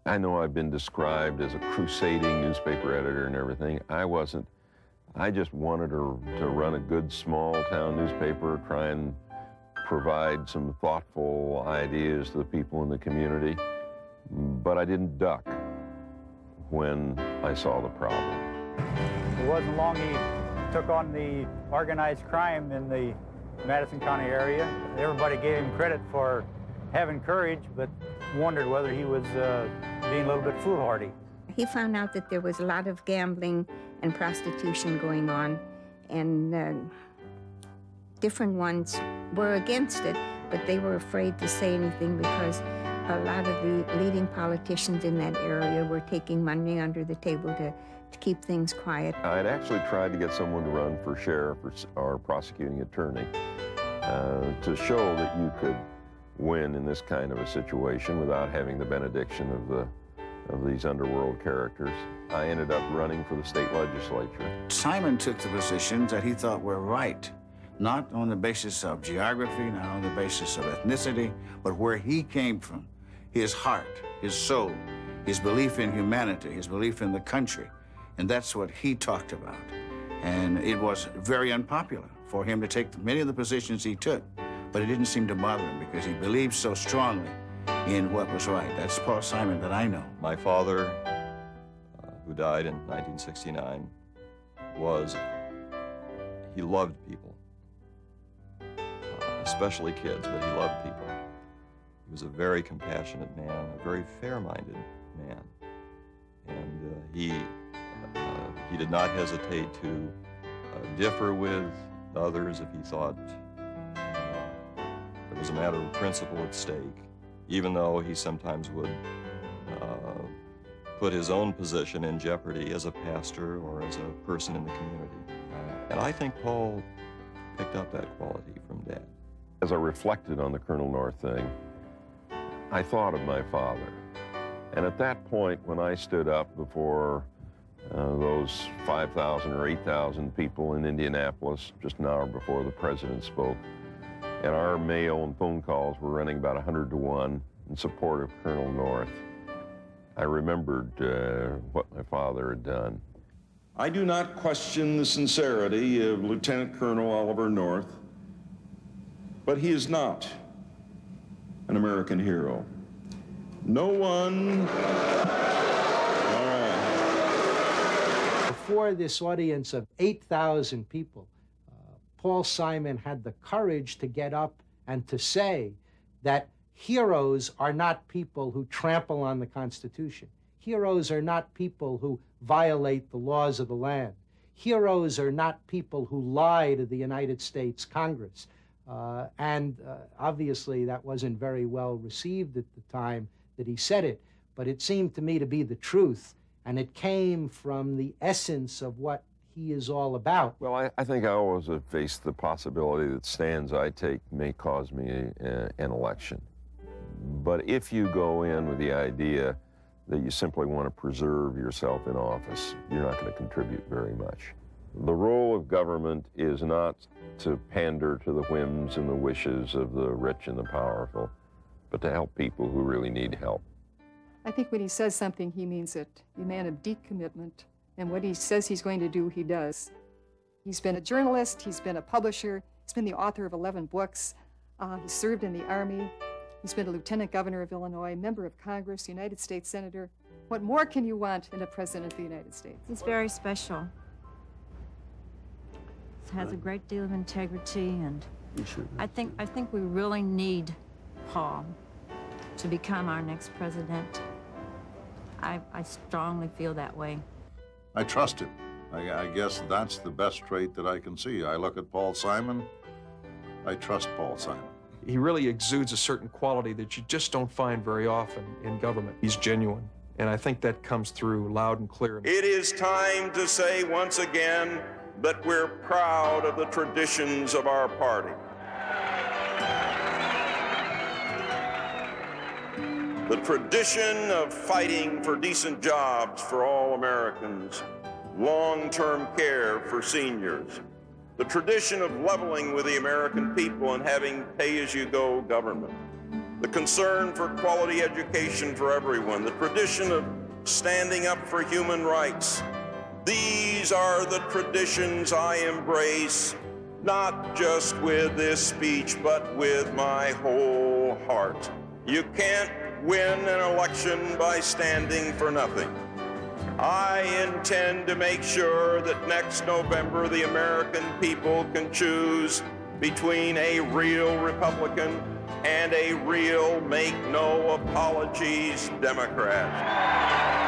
I know I've been described as a crusading newspaper editor and everything. I wasn't. I just wanted to run a good small-town newspaper, try and provide some thoughtful ideas to the people in the community. But I didn't duck when I saw the problem. It wasn't long he took on the organized crime in the Madison County area. Everybody gave him credit for having courage, but wondered whether he was being a little bit foolhardy. He found out that there was a lot of gambling and prostitution going on, and different ones were against it, but they were afraid to say anything because a lot of the leading politicians in that area were taking money under the table to keep things quiet. I'd actually tried to get someone to run for sheriff or prosecuting attorney to show that you could win in this kind of a situation without having the benediction of these underworld characters. I ended up running for the state legislature. Simon took the positions that he thought were right, not on the basis of geography, not on the basis of ethnicity, but where he came from, his heart, his soul, his belief in humanity, his belief in the country. And that's what he talked about. And it was very unpopular for him to take many of the positions he took, but it didn't seem to bother him because he believed so strongly in what was right. That's Paul Simon that I know. My father, who died in 1969, he loved people, especially kids, but he loved people. He was a very compassionate man, a very fair-minded man, and he did not hesitate to differ with others if he thought there was a matter of principle at stake, even though he sometimes would put his own position in jeopardy as a pastor or as a person in the community. And I think Paul picked up that quality from Dad. As I reflected on the Colonel North thing, I thought of my father. And at that point, when I stood up before those 5,000 or 8,000 people in Indianapolis just an hour before the president spoke, and our mail and phone calls were running about 100 to 1 in support of Colonel North, I remembered what my father had done. I do not question the sincerity of Lieutenant Colonel Oliver North, but he is not an American hero. No one... Before this audience of 8,000 people, Paul Simon had the courage to get up and to say that heroes are not people who trample on the Constitution. Heroes are not people who violate the laws of the land. Heroes are not people who lie to the United States Congress. Obviously, that wasn't very well received at the time that he said it, but it seemed to me to be the truth, and it came from the essence of what he is all about. Well, I think I always have faced the possibility that stands I take may cause me an election. But if you go in with the idea that you simply want to preserve yourself in office, you're not going to contribute very much. The role of government is not to pander to the whims and the wishes of the rich and the powerful, but to help people who really need help. I think when he says something, he means it. A man of deep commitment, and what he says he's going to do, he does. He's been a journalist, he's been a publisher, he's been the author of 11 books, he served in the Army, he's been a lieutenant governor of Illinois, member of Congress, United States Senator. What more can you want in a president of the United States? He's very special. He has a great deal of integrity, and I think we really need Paul to become our next president. I strongly feel that way. I trust him. I guess that's the best trait that I can see. I look at Paul Simon, I trust Paul Simon. He really exudes a certain quality that you just don't find very often in government. He's genuine, and I think that comes through loud and clear. It is time to say once again that we're proud of the traditions of our party. The tradition of fighting for decent jobs for all Americans, long-term care for seniors, the tradition of leveling with the American people and having pay-as-you-go government, the concern for quality education for everyone, the tradition of standing up for human rights. These are the traditions I embrace, not just with this speech, but with my whole heart. You can't win an election by standing for nothing. I intend to make sure that next November the American people can choose between a real Republican and a real make no apologies Democrat.